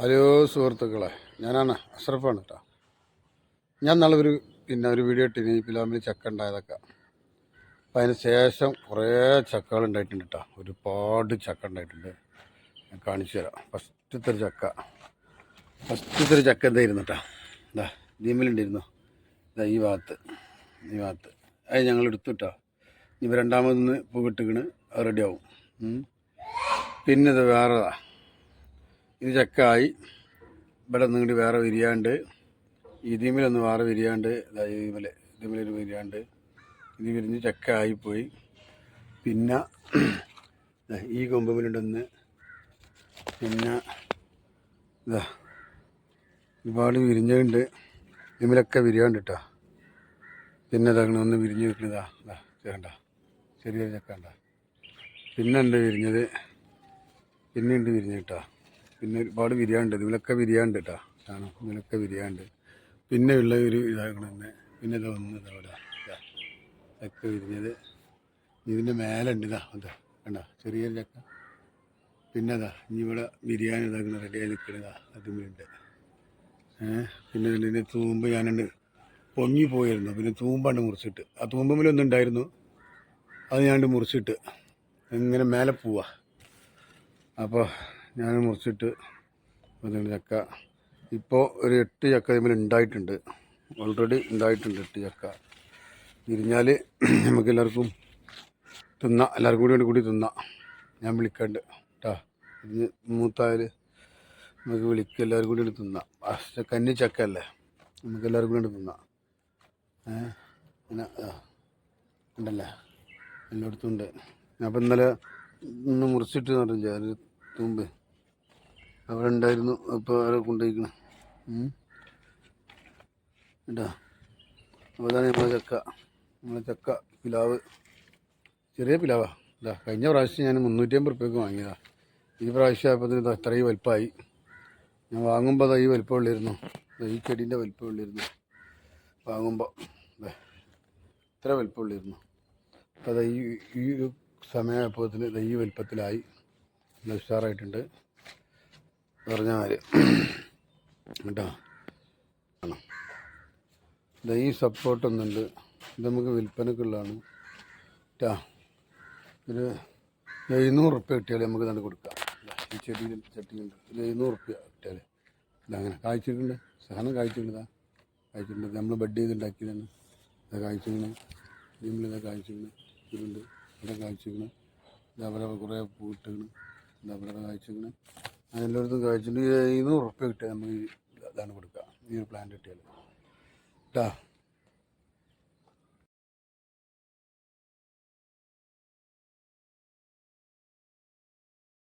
Hello സുഹൃത്തുക്കളെ, ഞാനാണ് അഷ്റഫാണ് കേട്ടോ. ഞാൻ നാളെ ഒരു വീഡിയോ ഇട്ടിന് ഈ പിലാമിൽ ചക്ക ഉണ്ടായതൊക്കെ. അപ്പം അതിന് ശേഷം കുറേ ചക്കകൾ ഉണ്ടായിട്ടുണ്ട് കേട്ടോ. ഒരുപാട് ചക്ക ഉണ്ടായിട്ടുണ്ട്. ഞാൻ കാണിച്ചു തരാം. ഫസ്റ്റത്തെ ഒരു ചക്ക എന്തായിരുന്നു കേട്ടോ. ഇതാ ഇതിമേലുണ്ടായിരുന്നു. ഇതാ ഈ ഭാഗത്ത് അത് ഞങ്ങൾ എടുത്തു കേട്ടോ. ഇനി രണ്ടാമതൊന്ന് പൂ കിട്ടുകയാണ്, അത് റെഡിയാവും. പിന്നെ ഇത് വേറെതാ, ഇത് ചക്കായി. ഇവിടെ നിങ്ങടി വേറെ വിരിയാണ്ട്, ഇതിമേലൊന്ന് വേറെ വിരിയാണ്ട്, ഇതിമേലൊരു വിരിയാണ്ട്, ഇത് വിരിഞ്ഞ് ചക്ക ആയിപ്പോയി. പിന്നെ ഈ കൊമ്പുമേലുണ്ടെന്ന്. പിന്നെ ഇതാ ഒരുപാട് വിരിഞ്ഞുണ്ട്, ഇതിമേലൊക്കെ വിരിയാണ്ട് കേട്ടോ. പിന്നെ ഇതാകണം ഒന്ന് വിരിഞ്ഞ് കിട്ടുന്നതാ. ചേണ്ട ചെറിയൊരു ചക്ക ഉണ്ട. പിന്നെ ഉണ്ട് വിരിഞ്ഞത്, പിന്നെയുണ്ട് വിരിഞ്ഞ് കേട്ടോ. പിന്നെ ഒരുപാട് വിരിയാണ്ട്, ഇതിലൊക്കെ വിരിയാണ്ട് കേട്ടോ. കാണാം, ഇതിലൊക്കെ വിരിയാണ്ട്. പിന്നെ ഉള്ള ഒരു ഇതാകണമെന്ന്. പിന്നെ ഇത് ഒന്ന് ഇതവിടെ ചക്ക വിരിഞ്ഞത്. ഇതിൻ്റെ മേലെ ഉണ്ട്. അതാ കണ്ട ചെറിയൊരു ചക്ക. പിന്നെ അതാ ഇനി ഇവിടെ ബിരിയാണി ഇതാക്കണം, റെഡിയായി നിൽക്കണതാ അതുമുണ്ട്. പിന്നെ ഇതിൻ്റെ തൂമ്പ് ഞാനുണ്ട് പൊങ്ങിപ്പോയിരുന്നു. പിന്നെ തൂമ്പാണ്ട് മുറിച്ചിട്ട്, ആ തൂമ്പുമ്പിലൊന്നും ഉണ്ടായിരുന്നു, അത് ഞാണ്ട് മുറിച്ചിട്ട് ഇങ്ങനെ മേലെ പോവാ. അപ്പോൾ ഞാൻ മുറിച്ചിട്ട് ചക്ക ഇപ്പോൾ ഒരു 8 ചക്ക ഇതിൽ ഉണ്ടായിട്ടുണ്ട്. ഓൾറെഡി ഉണ്ടായിട്ടുണ്ട് 8 ചക്ക. വിരിഞ്ഞാൽ നമുക്ക് എല്ലാവർക്കും തിന്നാം, എല്ലാവർക്കും കൂടി തിന്നാം. ഞാൻ വിളിക്കണ്ട് കേട്ടോ. ഇന്ന് മൂത്തായാൽ നമുക്ക് വിളിക്കുക, എല്ലാവരും കൂടി തിന്നാം. കന്നി ചക്ക അല്ലേ, നമുക്ക് എല്ലാവർക്കും കൂടി തിന്നാം. പിന്നെ ഉണ്ടല്ലേ, എല്ലായിടത്തും ഉണ്ട്. അപ്പം ഇന്നലെ ഒന്ന് മുറിച്ചിട്ട് പറഞ്ഞില്ല ഒരു തൂമ്പ് അവിടെ ഉണ്ടായിരുന്നു. അപ്പോൾ അവരെ കൊണ്ടുപോയിക്കണം കേട്ടോ. അപ്പോൾ അതാണ് നമ്മളെ ചക്ക പിലാവ്. ചെറിയ പിലാവാ. ഇതാ കഴിഞ്ഞ പ്രാവശ്യം ഞാൻ 350 റുപ്യക്ക് വാങ്ങിയതാ. ഈ പ്രാവശ്യം ആയപ്പോൾ ഇത് അത്രയും വലുപ്പമായി. ഞാൻ വാങ്ങുമ്പോൾ അത് ഈ വലുപ്പമുള്ളിരുന്നു, ഈ ചെടീൻ്റെ വലുപ്പമുള്ളിരുന്നു വാങ്ങുമ്പോൾ. ഇത്ര വലുപ്പമുള്ളിരുന്നു. അപ്പോൾ അത് ഈ ഒരു സമയമായപ്പോഴത്തിന് ഈ വലുപ്പത്തിലായി. നല്ല ഉഷാറായിട്ടുണ്ട് പറഞ്ഞാൽ കേട്ടോ. ആണോ, ഈ സപ്പോർട്ടൊന്നുണ്ട്, ഇത് നമുക്ക് വിൽപ്പനക്കുള്ളതാണ് കേട്ടോ. ഒരു 700 റുപ്യ കിട്ടിയാൽ നമുക്ക് തന്നെ കൊടുക്കാം. ഈ ചെടിയിൽ ചട്ടിയുണ്ട്, ഒരു 700 റുപ്യ കിട്ടിയാൽ ഇതങ്ങനെ കായ്ച്ചിട്ടുണ്ട്. സാധനം കായ്ച്ചിട്ടുണ്ടതാ, കായ്ച്ചിട്ടുണ്ട്. നമ്മൾ ബഡ് ചെയ്തുണ്ടാക്കിയതാണ്. ഇതാ കായ്ച്ചിങ്ങനെ, ഇതിമിലിതാ കായ്ച്ചിങ്ങനെ, ഇതുണ്ട് ഇവിടെ കായ്ച്ചിങ്ങനെ, ഇതവിടെ കുറേ പൂട്ടിങ്ങനെ, ഇതവിടെ കായ്ച്ചിങ്ങനെ, അതിലെല്ലായിടത്തും കായ്ച്ചിട്ടുണ്ട്. 700 റുപ്യ കിട്ടിയാൽ നമുക്ക് ഇതാണ് കൊടുക്കുക, ഈ ഒരു പ്ലാന്റ് കിട്ടിയാൽ കേട്ടോ.